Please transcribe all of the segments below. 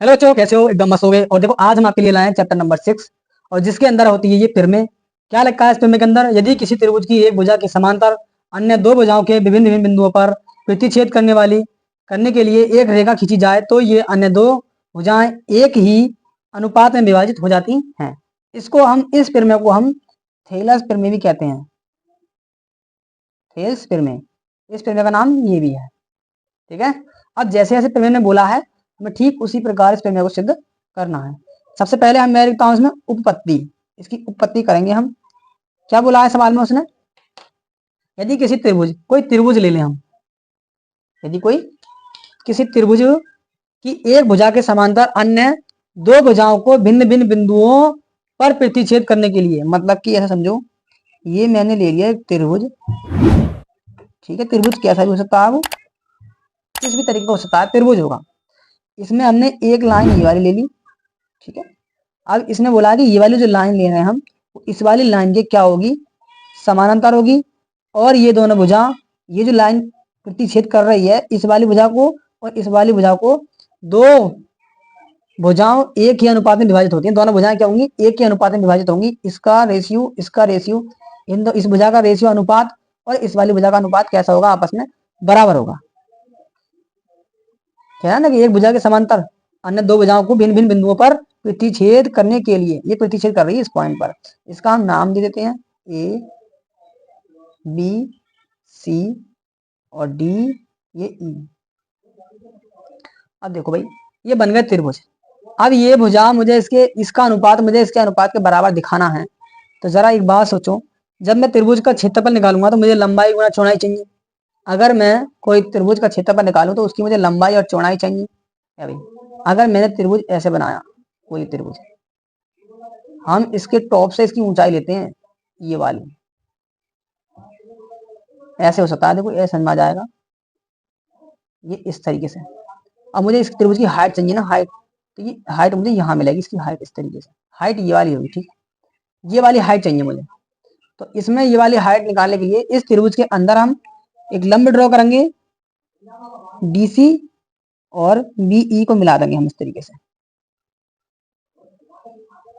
Hello बच्चों, कैसे हो? एकदम मस्त हो गए। और देखो, आज हम आपके लिए लाए हैं चैप्टर नंबर 6 और जिसके अंदर होती है ये फिल्में। क्या लिखा है इस फिल्म के अंदर? यदि किसी त्रिभुज की एक भुजा के समांतर अन्य दो भुजाओं के विभिन्न विभिन्न बिंदुओं पर प्रतिच्छेद करने के लिए एक रेखा खींची जाए तो ये अन्य दो भुजाएं एक ही अनुपात में विभाजित हो जाती हैं। इस प्रमेय को हम थेलस प्रमेय भी कहते हैं। थेल्स प्रमेय, इस प्रमेय का नाम ये भी है। ठीक है। अब जैसे जैसे प्रमेय ने बोला है, हमें ठीक उसी प्रकार इस प्रमेय को सिद्ध करना है। सबसे पहले मैं लिखता हूं इसमें उपपत्ति। इसकी उपपत्ति करेंगे हम। क्या बोला है सवाल में उसने? यदि कोई त्रिभुज ले लें हम। यदि कोई किसी त्रिभुज की एक भुजा के समांतर अन्य दो भुजाओं को भिन्न भिन्न बिंदुओं पर प्रतिच्छेद करने के लिए, मतलब कि ऐसा समझो, ये मैंने ले लिया एक त्रिभुज। ठीक है, त्रिभुज कैसा भी हो सकता है, वो किस भी तरीके का हो सकता है, त्रिभुज होगा। इसमें हमने एक लाइन ये वाली ले ली। ठीक है। अब इसने बोला कि ये वाली जो लाइन ले रहे हैं हम, इस वाली लाइन के क्या होगी, समानांतर होगी। और ये दोनों भुजा, ये जो लाइन प्रतिच्छेद कर रही है इस वाली भुजा को और इस वाली भुजा को, दो भुजाओं एक ही अनुपात में विभाजित होती हैं। दोनों भुजाएं क्या होंगी? एक ही अनुपात में विभाजित होंगी। इसका रेशियो, इसका रेशियो, इस भुजा का रेशियो अनुपात और इस वाली भुजा का अनुपात कैसा होगा? आपस में बराबर होगा। क्या है ना कि एक भुजा के समांतर अन्य दो भुजाओं को भिन्न भिन्न बिंदुओं पर प्रतिच्छेद करने के लिए, ये प्रतिच्छेद कर रही है इस पॉइंट पर। इसका हम नाम दे देते हैं ए, बी, सी और डी, ये ई। अब देखो भाई, ये बन गए त्रिभुज। अब ये भुजा मुझे इसका अनुपात मुझे इसके अनुपात के बराबर दिखाना है। तो जरा एक बात सोचो, जब मैं त्रिभुज का क्षेत्रफल निकालूंगा तो मुझे लंबाई गुणा चौड़ाई चाहिए। अगर मैं कोई त्रिभुज का क्षेत्रफल निकालूं तो उसकी मुझे लंबाई और चौड़ाई चाहिए। है भाई, अगर मैंने त्रिभुज ऐसे बनाया, कोई त्रिभुज, हम इसके टॉप से इसकी ऊंचाई लेते हैं, ये वाली, ऐसे हो सकता है। देखो, ऐसे समझ में आ जाएगा, ये इस तरीके से। अब मुझे इस त्रिभुज की हाइट चाहिए ना, हाइट। तो ये हाइट मुझे यहाँ मिलेगी, इसकी हाइट इस तरीके से। हाइट ये वाली होगी। ठीक है, ये वाली हाइट चाहिए मुझे। तो इसमें ये वाली हाइट निकालने के लिए इस त्रिभुज के अंदर हम एक लंब ड्रॉ करेंगे, डीसी और बीई को मिला देंगे हम इस तरीके से।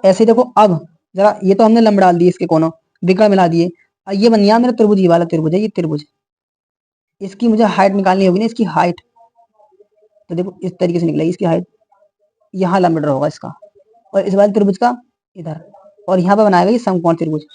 ऐसे देखो, अब जरा ये तो हमने लंब डाल दिए, इसके कोनों विकर्ण मिला दिए। और ये बन गया मेरा त्रिभुज, ये वाला त्रिभुज है, ये त्रिभुज। इसकी मुझे हाइट निकालनी होगी ना, इसकी हाइट। तो देखो इस तरीके से निकलेगी इसकी हाइट। यहाँ लंब ड्रॉ होगा इसका, और इस वाले त्रिभुज का इधर, और यहाँ पे बनाएगा ये समकोण त्रिभुज।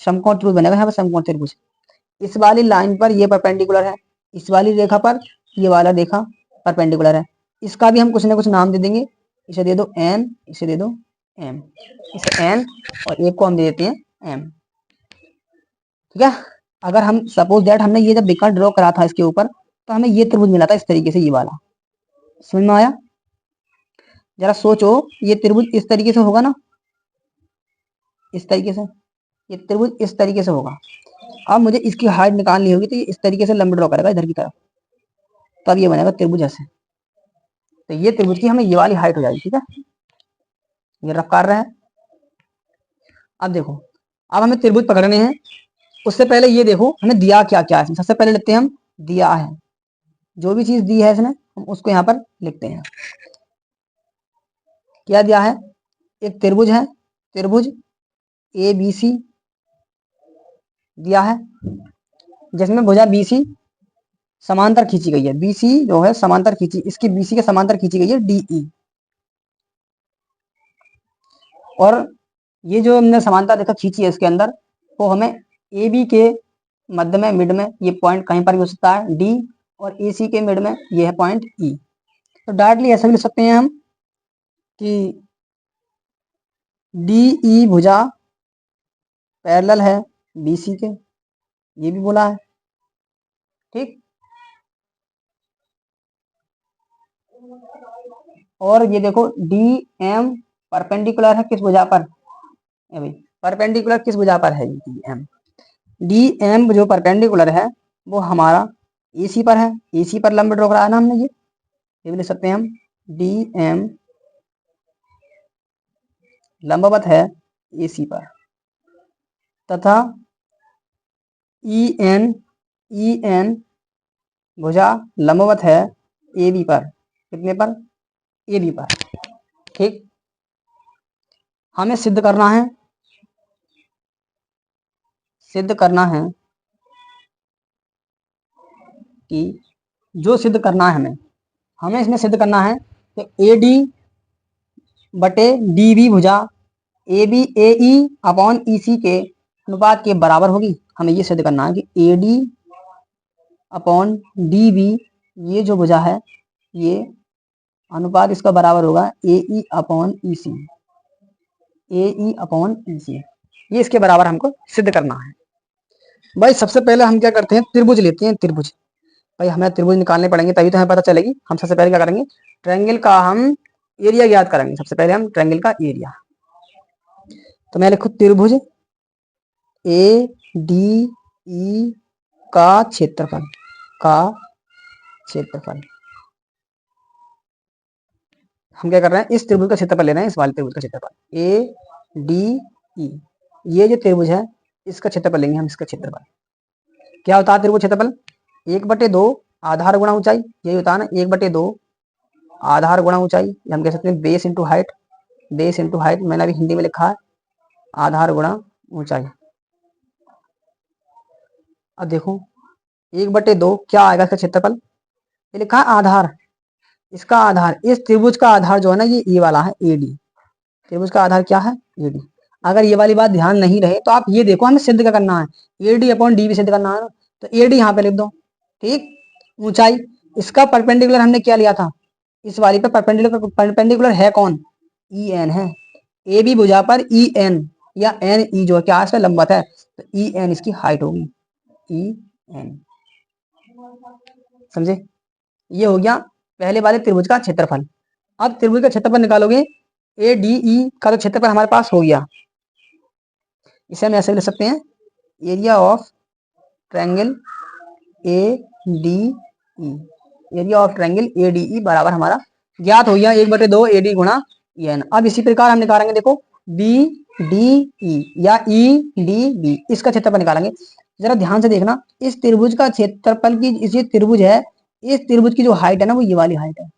समकोण त्रिभुज बनेगा यहाँ पे, समकोण त्रिभुज। इस वाली लाइन पर ये परपेंडिकुलर है, इस वाली रेखा पर ये वाला रेखा परपेंडिकुलर है। इसका भी हम कुछ ना कुछ नाम दे देंगे। इसे दे दो एन, इसे दे दो एम, इसे एन और एक को हम दे देते हैं एम। ठीक है। अगर हम सपोज दैट हमने ये जब विकर्ण ड्रॉ करा था इसके ऊपर, तो हमें ये त्रिभुज मिला था इस तरीके से, ये वाला। समझ में आया? जरा सोचो, ये त्रिभुज इस तरीके से होगा ना, इस तरीके से। ये त्रिभुज इस तरीके से होगा। अब मुझे इसकी हाइट निकालनी होगी, तो ये इस तरीके से लंब ड्रॉ करेगा इधर की तरफ, तब ये बनेगा त्रिभुज ऐसे। तो ये त्रिभुज की हमें ये वाली हाइट हो जाएगी। ठीक है, ये रफ कर रहे हैं। अब देखो, अब हमें त्रिभुज पकड़ने हैं। उससे पहले ये देखो हमें दिया क्या क्या है। सबसे पहले लिखते हैं हम दिया है, जो भी चीज दी है इसने हम उसको यहाँ पर लिखते हैं। क्या दिया है? एक त्रिभुज है, त्रिभुज ए बी सी दिया है, जिसमें भुजा बीसी समांतर खींची गई है। बीसी जो है समांतर खींची, इसकी बीसी के समांतर खींची गई है डीई। और ये जो हमने समांतर रेखा खींची है इसके अंदर, वो हमें ए बी के मध्य में, मिड में, ये पॉइंट कहीं पर भी हो सकता है डी, और ए सी के मिड में ये है पॉइंट ई। तो डायरेक्टली ऐसा भी लिख सकते हैं हम कि डी ई भुजा पैरेलल है बी सी के, ये भी बोला है। ठीक, और ये देखो डी एम परपेंडिकुलर है किस भुजा पर? भाई, परपेंडिकुलर किस भुजा पर है? D M. डी एम जो परपेंडिकुलर है वो हमारा एसी पर है। एसी पर लंब ड्रॉ कराया ना हमने, ये भी लिख सकते हैं हम। डी एम लंबवत है एसी पर, तथा ई एन भुजा लंबवत है ए बी पर। कितने पर? ए बी पर। ठीक, हमें सिद्ध करना है, सिद्ध करना है कि जो सिद्ध करना है हमें इसमें सिद्ध करना है कि ए डी बटे डी बी भुजा A B A E upon E C के अनुपात के बराबर होगी। हमें ये सिद्ध करना है कि A D upon D B ये जो भुजा है ये अनुपात इसका बराबर होगा ए ई अपॉन ई सी, ए ई अपॉन ई सी, ये इसके बराबर हमको सिद्ध करना है। भाई सबसे पहले हम क्या करते हैं, त्रिभुज लेते हैं। त्रिभुज, भाई हमें त्रिभुज निकालने पड़ेंगे तभी तो हमें पता चलेगी। हम सबसे पहले क्या करेंगे, ट्रायंगल का हम एरिया ज्ञात करेंगे। सबसे पहले हम ट्रायंगल का एरिया, तो मैं लिखूं त्रिभुज ए डी ई का क्षेत्रफल, का क्षेत्रफल। हम क्या कर रहे हैं, इस त्रिभुज का क्षेत्रफल ले रहे हैं, इस वाले त्रिभुज का क्षेत्रफल ए डी ई, ये जो त्रिभुज है इसका क्षेत्रफल लेंगे हम, इसका क्षेत्रफल क्या होता है त्रिभुज क्षेत्रफल, 1/2 आधार गुणा ऊंचाई, यही होता है ना, 1/2 आधार गुणा ऊंचाई। हम कह सकते हैं base into height, base into height मैंने अभी हिंदी में लिखा है, आधार गुणा ऊंचाई। अब देखो 1/2 क्या आएगा इसका क्षेत्रफल, ये लिखा है आधार, इसका आधार, इस त्रिभुज का आधार जो है ना ये वाला है ए डी, त्रिभुज का आधार क्या है ए डी। अगर ये वाली बात ध्यान नहीं रहे तो आप ये देखो हमें सिद्ध क्या करना है, A D upon D B सिद्ध करना है ना, तो ए डी यहाँ पे लिख दो। ठीक, ऊंचाई, इसका परपेंडिकुलर हमने क्या लिया था, इस वाली पे परपेंडिकुलर है कौन, ई एन है। ए बी भुजा पर ई एन या एन ई जो क्या है लंबवत है, तो ई एन इसकी हाइट होगी, ई एन, समझे। ये हो गया पहले वाले त्रिभुज का क्षेत्रफल। अब त्रिभुज का क्षेत्रफल निकालोगे, ए डी ई का तो क्षेत्रफल हमारे पास हो गया, इसे हम ऐसे लिख सकते हैं area of triangle A D E, area of triangle A D E बराबर हमारा ज्ञात हो गया 1/2 ए डी गुणा ई एन। अब इसी प्रकार हम निकालेंगे, देखो बी डी ई या ई डी बी, इसका क्षेत्रफल निकालेंगे। जरा ध्यान से देखना, इस त्रिभुज का क्षेत्रफल की, इस त्रिभुज है, इस त्रिभुज की जो हाइट है ना वो ये वाली हाइट है,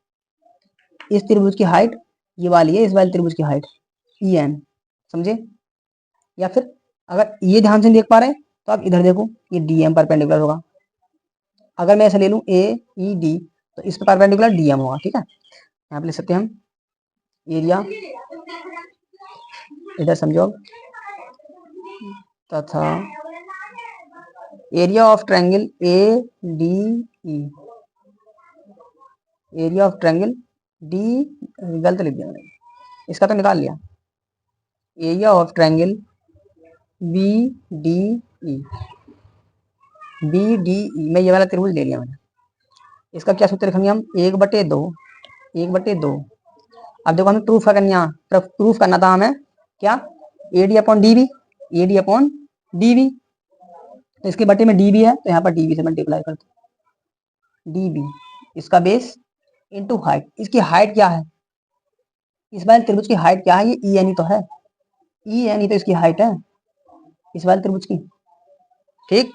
इस त्रिभुज की हाइट ये वाली है, इस वाले त्रिभुज की हाइट ई एन, समझे। या फिर अगर ये ध्यान से देख पा रहे हैं तो आप इधर देखो, ये डी एम परपेंडिकुलर होगा। अगर मैं ऐसे ले लूं ए ई डी, तो इस पर परपेंडिकुलर डी एम होगा। ठीक है, यहाँ पे ले सकते हैं हम एरिया, इधर समझो, तथा area of triangle A D E, area of triangle D, गलत लिख दिया मैंने, इसका तो निकाल लिया, area of triangle B D E, B D E, मैं ये वाला त्रिभुज ले लिया मैंने। इसका क्या सूत्र लिखेंगे हम, 1/2, 1/2। अब देखो हमें प्रूफ करना, प्रूफ करना था हमें क्या, A D upon D B, A D upon D B, तो इसके बटे में डी बी है तो यहाँ पर डी बी से मल्टीप्लाई कर दो, डी बी, इसका बेस इंटू हाइट। इसकी हाइट क्या है, इस वाले त्रिभुज की हाइट क्या है, ये ई एन ही तो है, ई एन ही तो इसकी हाइट है इस वाले त्रिभुज की। ठीक,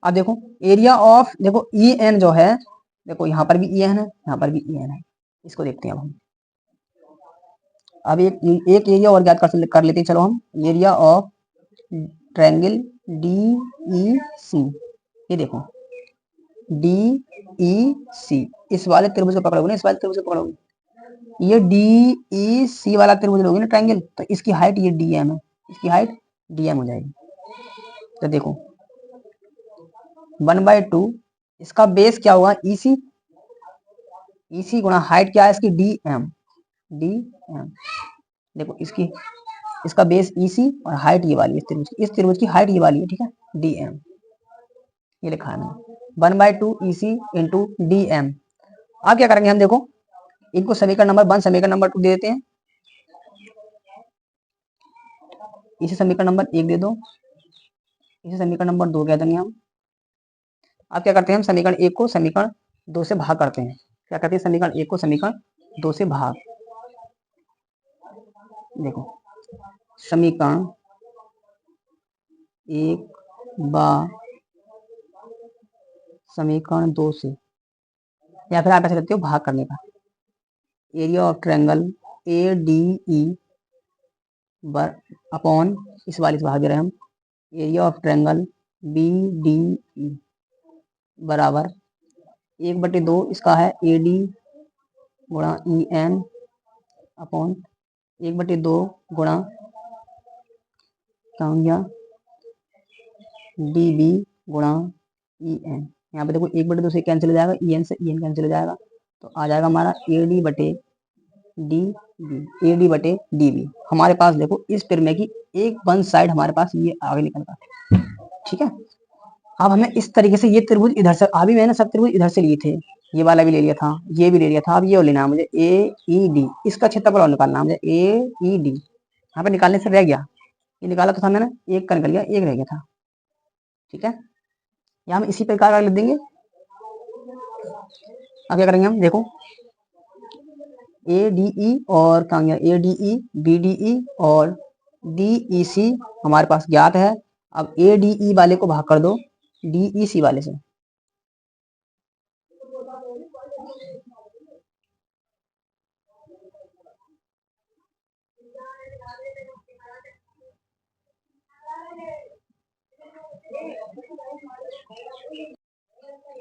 अब देखो एरिया ऑफ, देखो ई एन जो है, देखो यहाँ पर भी ई एन है, यहाँ पर भी ई एन है, इसको देखते हैं अब हम। अब एक एरिया और ज्ञात कर लेते हैं, चलो हम area of triangle D E C, ये देखो डी ई सी, इस वाले त्रिभुज को पकड़ोगे ना, इस वाले त्रिभुज को पकड़ोगे, ये डी ई सी वाला त्रिभुज लोगे ना ट्रायंगल, तो इसकी हाइट ये डी एम है, इसकी हाइट डी एम हो जाएगी। तो देखो 1/2, इसका बेस क्या होगा ई सी, ई सी गुणा हाइट क्या है इसकी डी एम, डी एम। देखो इसकी, इसका बेस ई सी और हाइट ये वाली, इस त्रिभुज की हाइट ये वाली है। ठीक है, डी एम ये लिखा है मैंने, 1/2 ई सी इंटू डी एम। अब क्या करेंगे हम, देखो इनको समीकरण नंबर 1 समीकरण नंबर 2 दे देते हैं, इसे समीकरण नंबर 1 दे दो, इसे समीकरण नंबर 2 कह देंगे हम। अब क्या करते हैं हम, समीकरण 1 को समीकरण 2 से भाग करते हैं। क्या करते हैं, समीकरण 1 को समीकरण 2 से भाग, देखो समीकरण 1 बा समीकरण 2 से या फिर आप ऐसे लेते हो भाग करने का। Area of triangle A D E upon इस वाले से भाग दे रहे हैं हम, area of triangle B D E बराबर 1/2 इसका है ए डी गुणा ई एन अपॉन 1/2 गुणा क्या हो गया डी बी गुणा ई एन। यहाँ पे देखो 1/2 से कैंसिल हो जाएगा, ई एन से ई एन कैंसिल हो जाएगा, तो आ जाएगा हमारा ए डी बटे डी बी, ए डी बटे डी बी। हमारे पास देखो इस प्रमेय की एक वन साइड हमारे पास ये आगे निकल पाती, ठीक है। अब हमें इस तरीके से ये त्रिभुज इधर से, अभी मैंने सब त्रिभुज इधर से लिए थे, ये वाला भी ले लिया था, ये भी ले लिया था, अब ये लेना है मुझे ए ई डी, इसका क्षेत्रफल और निकालना है मुझे ए ई डी। यहाँ पे निकालने से रह गया, ये निकाला तो था मैंने, एक का निकल गया, एक रह गया था, ठीक है। यहाँ हम इसी प्रकार का लिख देंगे। अब क्या करेंगे हम, देखो ए डी ई और कहाँ गया A D E B D E और डी ई सी हमारे पास ज्ञात है। अब ए डी ई वाले को भाग कर दो डी ई सी वाले से,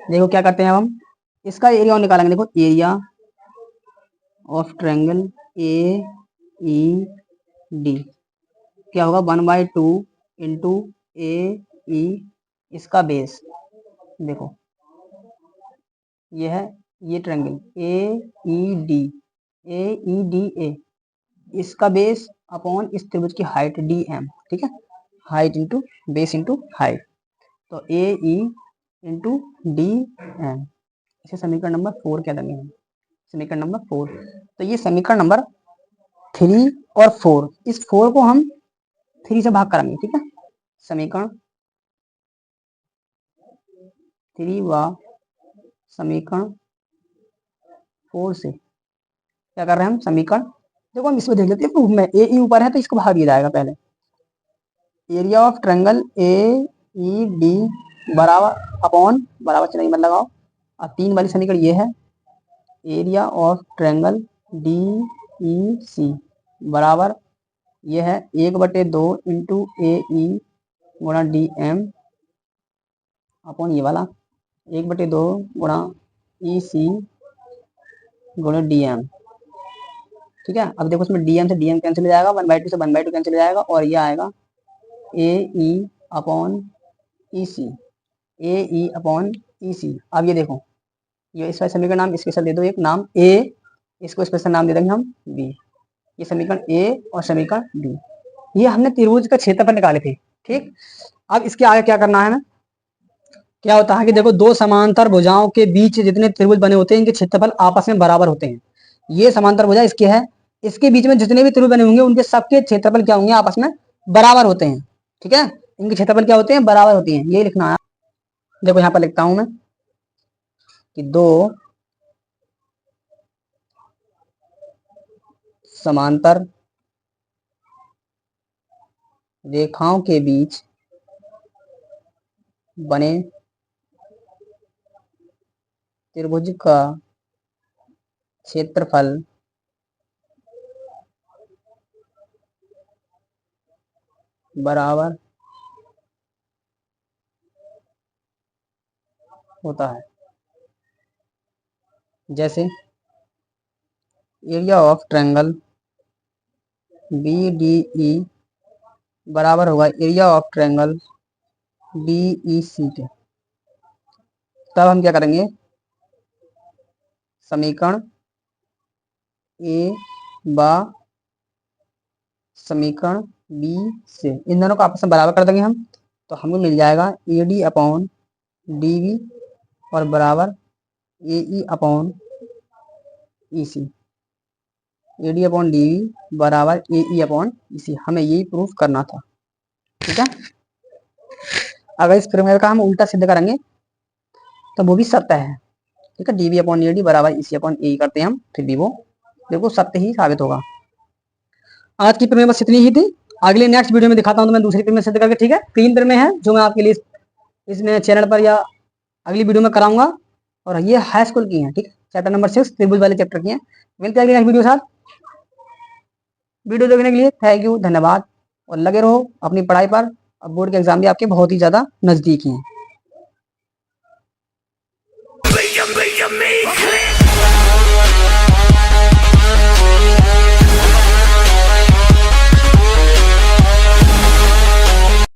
देखो क्या करते हैं अब हम इसका एरिया निकालेंगे। देखो area of triangle A E D क्या होगा 1/2 इंटू ए ई इसका बेस, देखो ये है ये triangle A E D A इसका बेस अपॉन इस त्रिभुज की हाइट डी एम, ठीक है, height into base into height, तो ए ई इंटू डी एम, इसे समीकरण नंबर 4 कह देंगे हम, समीकरण नंबर 4। तो ये समीकरण नंबर 3 और 4, इस 4 को हम 3 से भाग करेंगे, ठीक है। समीकरण 3 व समीकरण 4 से क्या कर रहे हैं हम, समीकरण देखो हम इसमें देख लेते हैं प्रूफ में, ए ई ऊपर है तो इसको भाग दिया जाएगा पहले। Area of triangle A E D बराबर अपॉन बराबर चिन्ह मत लगाओ, अब 3 वाली समीकरण ये है area of triangle D E C बराबर ये है 1/2 इंटू ए ई गुणा डी एम अपॉन ये वाला 1/2 गुणा ई सी गुणा डी एम, ठीक है। अब देखो इसमें डी एम से डी एम कैंसिल हो जाएगा, 1/2 से 1/2 कैंसिल हो जाएगा, और ये आएगा ए ई अपॉन ई सी, ए ई अपॉन ई सी। अब ये देखो ये इस समीकरण नाम स्पेशल दे दो, एक नाम ए, इसको स्पेशल नाम दे देंगे हम बी, ये समीकरण ए और समीकरण बी। ये हमने त्रिभुज का क्षेत्रफल निकाले थे, ठीक। अब इसके आगे क्या करना है ना, क्या होता है कि देखो दो समांतर भुजाओं के बीच जितने त्रिभुज बने होते हैं इनके क्षेत्रफल आपस में बराबर होते हैं। ये समांतर भुजा इसके है, इसके बीच में जितने भी त्रिभुज बने होंगे उनके सबके क्षेत्रफल क्या होंगे, आपस में बराबर होते हैं, ठीक है। इनके क्षेत्रफल क्या होते हैं, बराबर होती हैं, ये लिखना है। देखो यहाँ पर लिखता हूं मैं कि दो समांतर रेखाओं के बीच बने त्रिभुज का क्षेत्रफल बराबर होता है। जैसे area of triangle B D E बराबर होगा area of triangle D E C के। तब हम क्या करेंगे, समीकरण ए बा समीकरण बी से इन दोनों को आपस में बराबर कर देंगे हम, तो हमें मिल जाएगा A D upon D B और बराबर A E upon E C, A D upon D B बराबर ए ई अपॉन ई सी। हमें यही प्रूफ करना था, ठीक है। अगर इस प्रमेय का हम उल्टा सिद्ध करेंगे तो वो भी सत्य है, ठीक है। D B upon A D बराबर ई सी अपॉन ए करते हैं हम, फिर भी वो देखो सत्य ही साबित होगा। आज की प्रमेय बस इतनी ही थी, अगले नेक्स्ट वीडियो में दिखाता हूँ तो मैं दूसरी प्रमेय सिद्ध करके, ठीक है। 3 प्रमेय है जो मैं आपके लिए इसमें चैनल पर या अगली वीडियो में कराऊंगा। और ये हाई स्कूल की हैं, ठीक है। चैप्टर नंबर 6 त्रिभुज वाले चैप्टर की हैं। मिलते हैं नेक्स्ट वीडियो के साथ। वीडियो देखने के लिए थैंक यू, धन्यवाद। और लगे रहो अपनी पढ़ाई पर। अब बोर्ड के एग्जाम भी आपके बहुत ही ज्यादा नजदीक हैं।